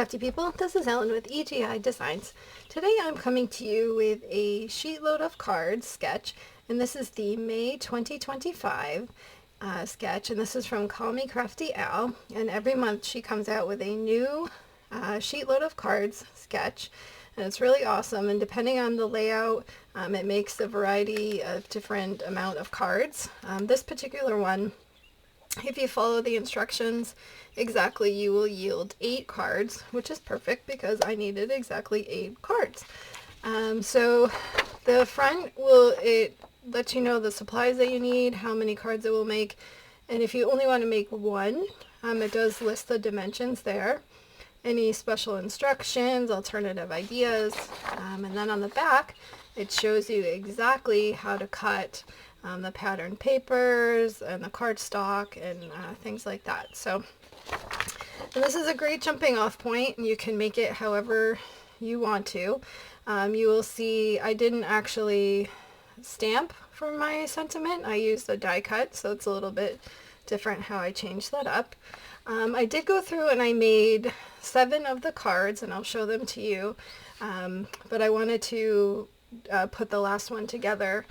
crafty people, this is Ellen with EGI Designs. Today I'm coming to you with a Sheetload of Cards sketch, and this is the May 2025 sketch, and this is from Call Me Crafty Al, and every month she comes out with a new Sheetload of Cards sketch, and it's really awesome, and depending on the layout, it makes a variety of different amount of cards. This particular one, if you follow the instructions exactly, you will yield 8 cards, which is perfect because I needed exactly 8 cards. So the front it lets you know the supplies that you need, how many cards it will make, and if you only want to make one, it does list the dimensions there, any special instructions, alternative ideas, and then on the back it shows you exactly how to cut the pattern papers and the cardstock and things like that. So, and this is a great jumping off point, and you can make it however you want to. You will see I didn't actually stamp for my sentiment. I used a die cut, so it's a little bit different how I changed that up. I did go through and I made 7 of the cards, and I'll show them to you, but I wanted to put the last one together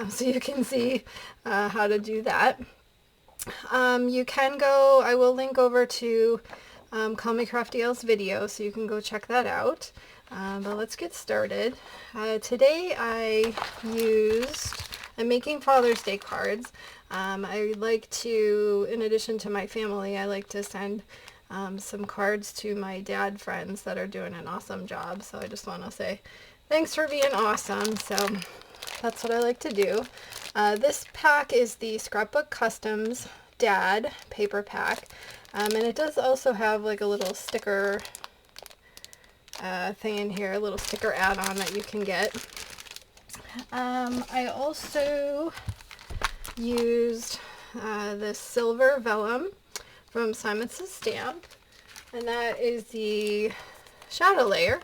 so you can see how to do that. You can go, I will link over to Call Me Crafty Al's video so you can go check that out, but let's get started. Today I'm making Father's Day cards. I like to, in addition to my family, I like to send some cards to my dad friends that are doing an awesome job, so I just want to say thanks for being awesome. So that's what I like to do. This pack is the Scrapbook Customs Dad paper pack, and it does also have like a little sticker thing in here, a little sticker add-on that you can get. I also used this silver vellum from Simon Says Stamp, and that is the shadow layer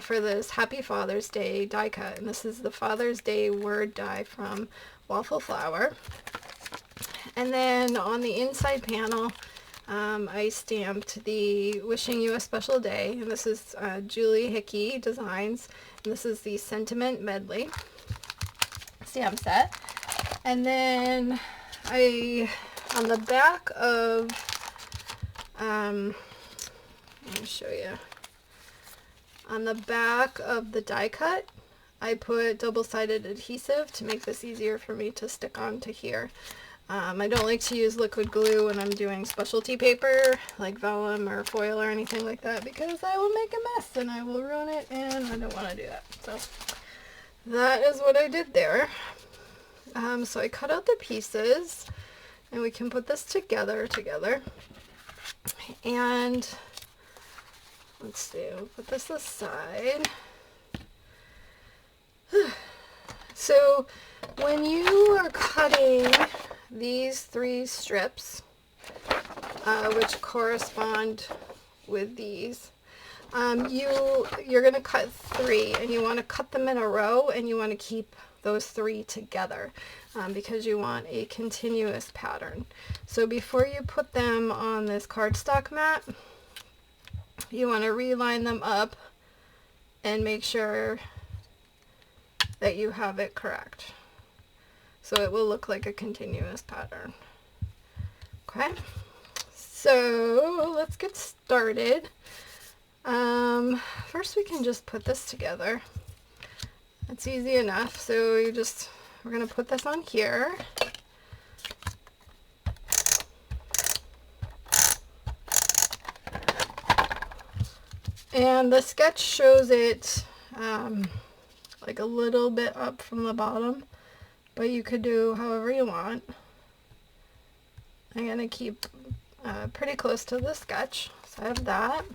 for this Happy Father's Day die cut, and this is the Father's Day word die from Waffle Flower. And then on the inside panel, I stamped the Wishing You a Special Day, and this is Julie Hickey Designs, and this is the Sentiment Medley stamp set. And then on the back of, let me show you. On the back of the die cut, I put double-sided adhesive to make this easier for me to stick onto here. I don't like to use liquid glue when I'm doing specialty paper like vellum or foil or anything like that, because I will make a mess and I will ruin it, and I don't want to do that. So that is what I did there. So I cut out the pieces, and we can put this together. And let's see, we'll put this aside. So when you are cutting these 3 strips, which correspond with these, you're going to cut 3, and you want to cut them in a row, and you want to keep those 3 together because you want a continuous pattern. So before you put them on this cardstock mat, you want to reline them up and make sure that you have it correct, so it will look like a continuous pattern. Okay, so let's get started. First we can just put this together. It's easy enough. So we're going to put this on here. And the sketch shows it like a little bit up from the bottom, but you could do however you want. I'm going to keep pretty close to the sketch, so I have that.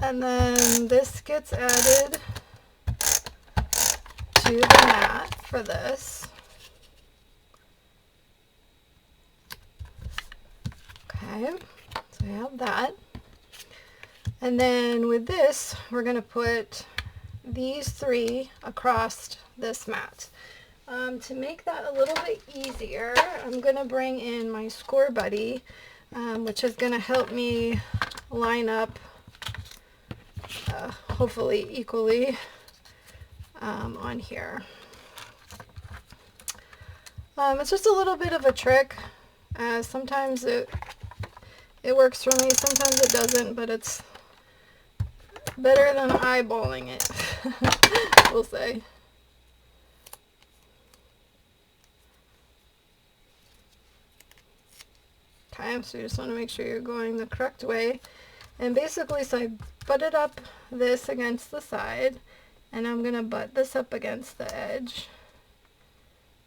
And then this gets added to the mat for this. Okay, so we have that. And then with this, we're going to put these 3 across this mat. To make that a little bit easier, I'm going to bring in my Scor-Buddy which is going to help me line up hopefully equally on here. It's just a little bit of a trick. Sometimes it works for me, sometimes it doesn't, but it's better than eyeballing it, we'll say. Okay, so you just want to make sure you're going the correct way. And basically, so I butted up this against the side, and I'm going to butt this up against the edge.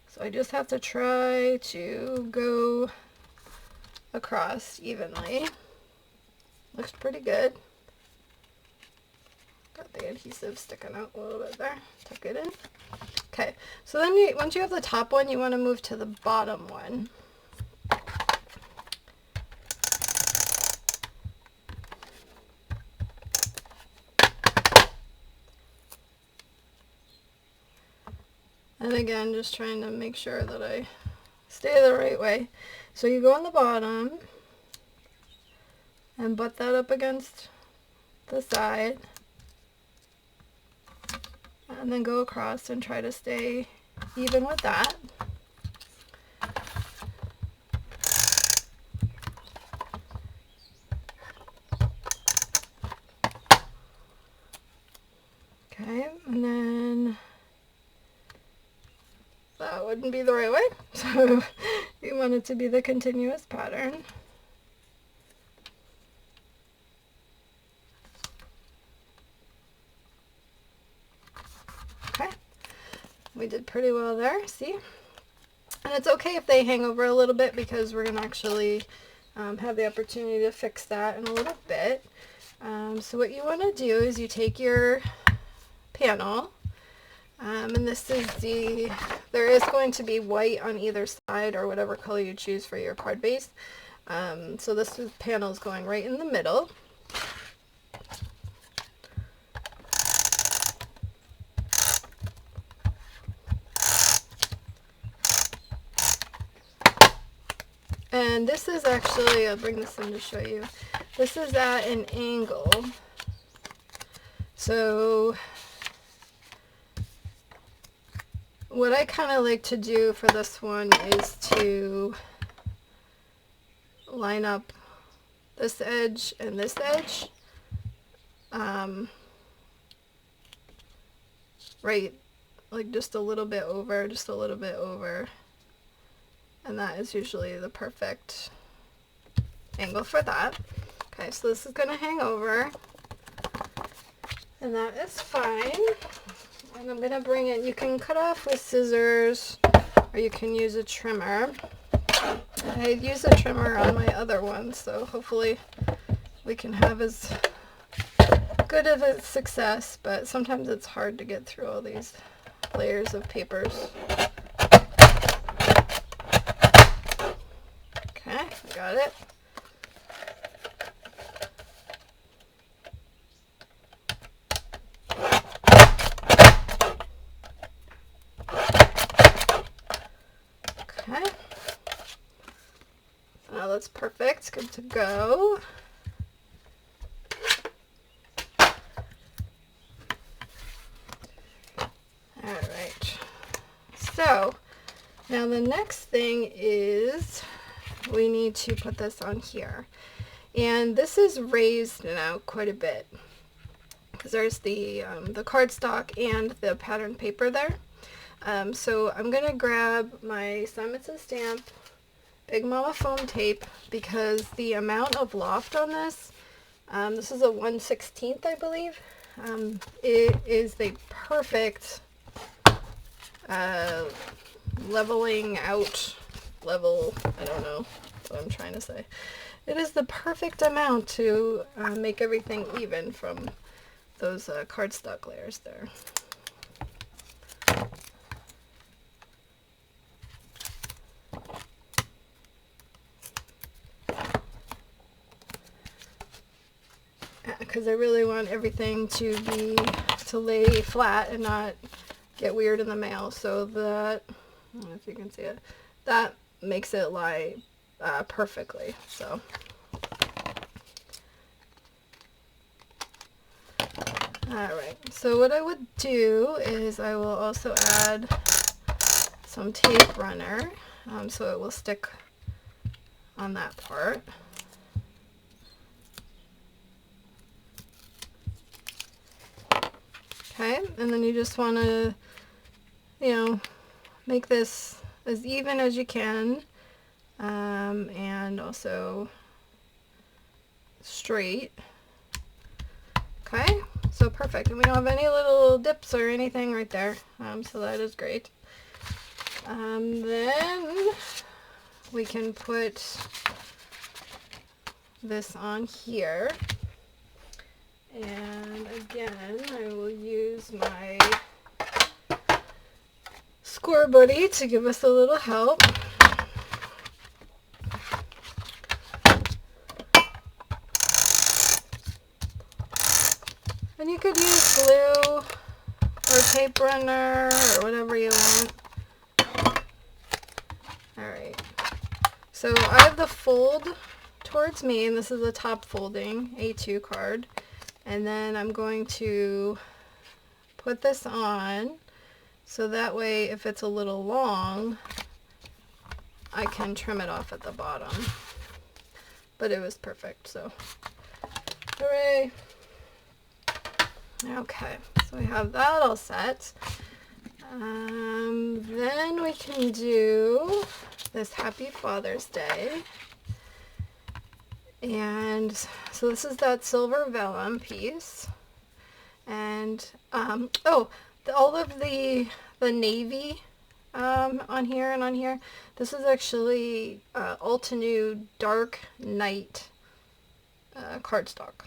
So I just have to try to go across evenly. Looks pretty good. Got the adhesive sticking out a little bit there. Tuck it in. Okay, so then once you have the top one, you want to move to the bottom one. And again, just trying to make sure that I stay the right way. So you go on the bottom and butt that up against the side. And then go across and try to stay even with that. Okay, and then that wouldn't be the right way, so you want it to be the continuous pattern. Okay, we did pretty well there, see? And it's okay if they hang over a little bit, because we're going to actually have the opportunity to fix that in a little bit. So what you want to do is you take your panel, and this is there is going to be white on either side, or whatever color you choose for your card base. So this panel is going right in the middle. And this is actually, I'll bring this in to show you, this is at an angle. So what I kind of like to do for this one is to line up this edge and this edge, right, like just a little bit over, and that is usually the perfect angle for that. Okay, so this is going to hang over, and that is fine. And I'm going to bring it, you can cut off with scissors, or you can use a trimmer. I use a trimmer on my other one, so hopefully we can have as good of a success, but sometimes it's hard to get through all these layers of papers. Okay, I got it. Okay, so now that's perfect, good to go. Alright, so now the next thing is we need to put this on here, and this is raised now quite a bit because there's the cardstock and the pattern paper there. So I'm going to grab my Simonson stamp, Big Mama foam tape, because the amount of loft on this, this is a 1/16, I believe, it is the perfect leveling out level, I don't know what I'm trying to say. It is the perfect amount to make everything even from those cardstock layers there. Because I really want everything to lay flat and not get weird in the mail, so that, I don't know if you can see it, that makes it lie perfectly. So alright, so what I would do is I will also add some tape runner, so it will stick on that part. Okay, and then you just want to, make this as even as you can, and also straight. Okay, so perfect. And we don't have any little dips or anything right there, so that is great. Then we can put this on here. And again, I will use my Scor-Buddy to give us a little help. And you could use glue or tape runner or whatever you want. Alright, so I have the fold towards me, and this is a top folding A2 card. And then I'm going to put this on, so that way if it's a little long, I can trim it off at the bottom. But it was perfect, so hooray! Okay, so we have that all set. Then we can do this Happy Father's Day. And so this is that silver vellum piece. And, all of the navy on here and on here, this is actually Altenew Dark Night cardstock.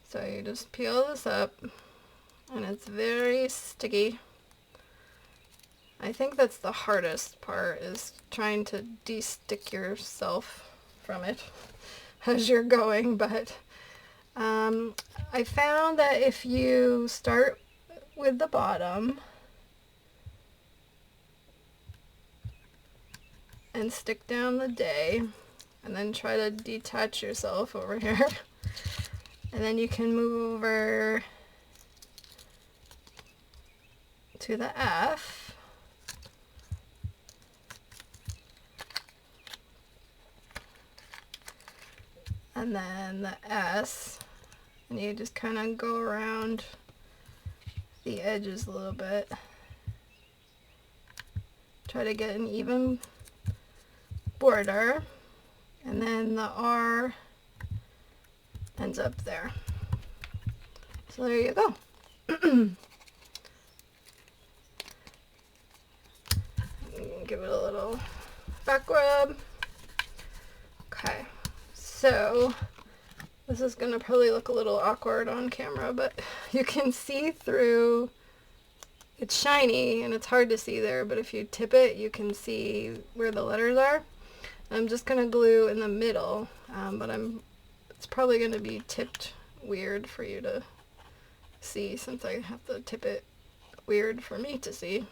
So you just peel this up, and it's very sticky. I think that's the hardest part, is trying to de-stick yourself from it as you're going, but I found that if you start with the bottom and stick down the day, and then try to detach yourself over here, and then you can move over to the F. And then the S, and you just kind of go around the edges a little bit. Try to get an even border, and then the R ends up there. So there you go. Give it a little back rub. Okay. So this is going to probably look a little awkward on camera, but you can see through. It's shiny and it's hard to see there, but if you tip it, you can see where the letters are. I'm just going to glue in the middle, but it's probably going to be tipped weird for you to see, since I have to tip it weird for me to see.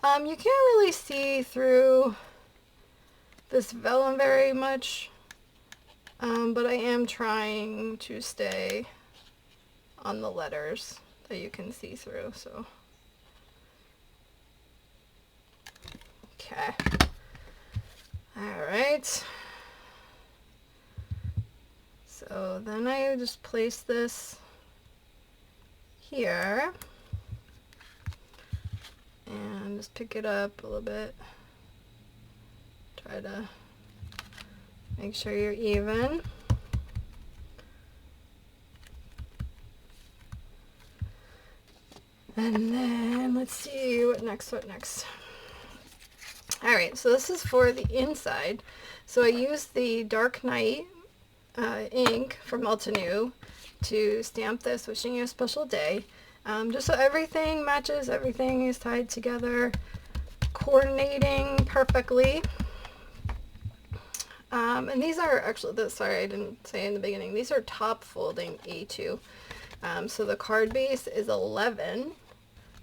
You can't really see through this vellum very much, but I am trying to stay on the letters that you can see through, so. Okay. Alright. So then I just place this here and just pick it up a little bit. Try to make sure you're even. And then let's see what next. Alright, so this is for the inside. So I used the Dark Night ink from Altenew to stamp this, wishing you a special day. Just so everything matches, everything is tied together, coordinating perfectly. And these are actually, sorry I didn't say in the beginning, these are top folding A2. So the card base is 11,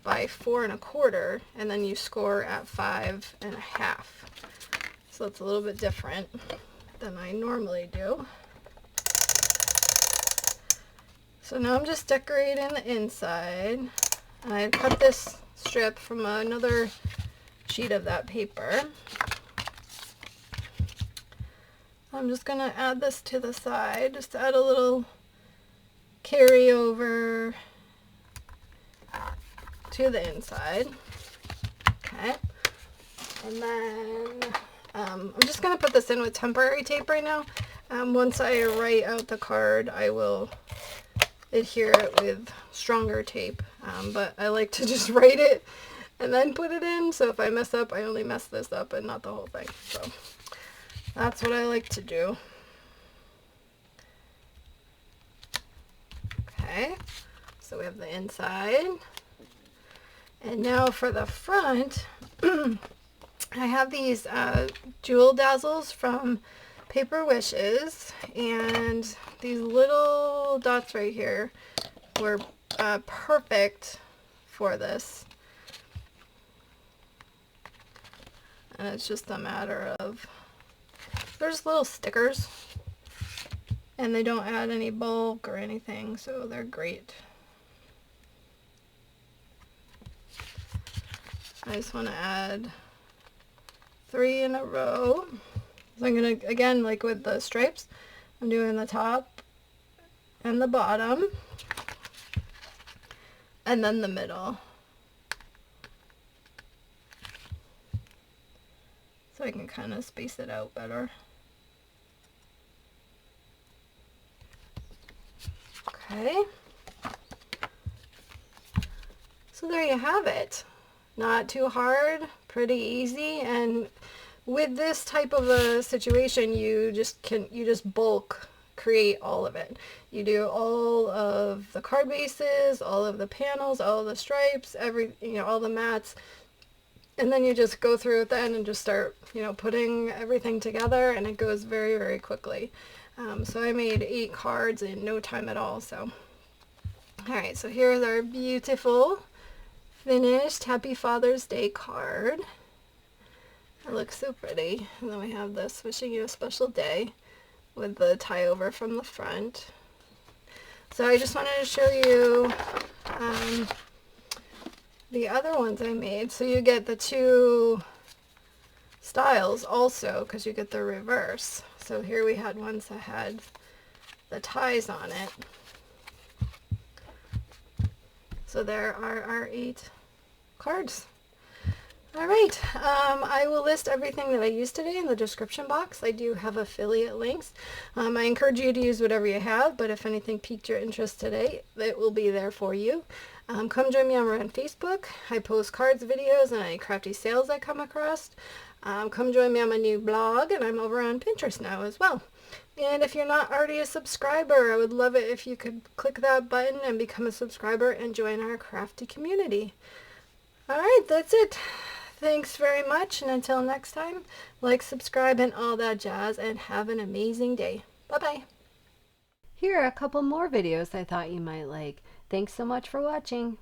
by 4 1/4, and then you score at 5 1/2. So it's a little bit different than I normally do. So now I'm just decorating the inside. I cut this strip from another sheet of that paper. I'm just going to add this to the side, just to add a little carryover to the inside. Okay. And then I'm just going to put this in with temporary tape right now. Once I write out the card, I will adhere it with stronger tape. But I like to just write it and then put it in. So if I mess up, I only mess this up and not the whole thing. So that's what I like to do. Okay, so we have the inside. And now for the front, I have these jewel dazzles from Paper Wishes, and these little dots right here were perfect for this. And it's just a matter of, there's little stickers, and they don't add any bulk or anything, so they're great. I just want to add 3 in a row. So I'm going to, again, like with the stripes, I'm doing the top and the bottom, and then the middle. So I can kind of space it out better. Okay. So there you have it. Not too hard, pretty easy, and with this type of a situation, you just bulk create all of it. You do all of the card bases, all of the panels, all of the stripes, all the mats, and then you just go through at the end and just start, putting everything together, and it goes very, very quickly. So I made 8 cards in no time at all. So, all right, so here's our beautiful finished Happy Father's Day card. It looks so pretty. And then we have this, wishing you a special day, with the tie over from the front. So I just wanted to show you the other ones I made. So you get the 2 styles also, because you get the reverse. So here we had ones that had the ties on it. So there are our 8 cards. All right, I will list everything that I used today in the description box. I do have affiliate links. I encourage you to use whatever you have, but if anything piqued your interest today, it will be there for you. Come join me over on Facebook. I post cards, videos, and any crafty sales I come across. Come join me on my new blog, and I'm over on Pinterest now as well. And if you're not already a subscriber, I would love it if you could click that button and become a subscriber and join our crafty community. All right, that's it. Thanks very much, and until next time, like, subscribe, and all that jazz, and have an amazing day. Bye-bye. Here are a couple more videos I thought you might like. Thanks so much for watching.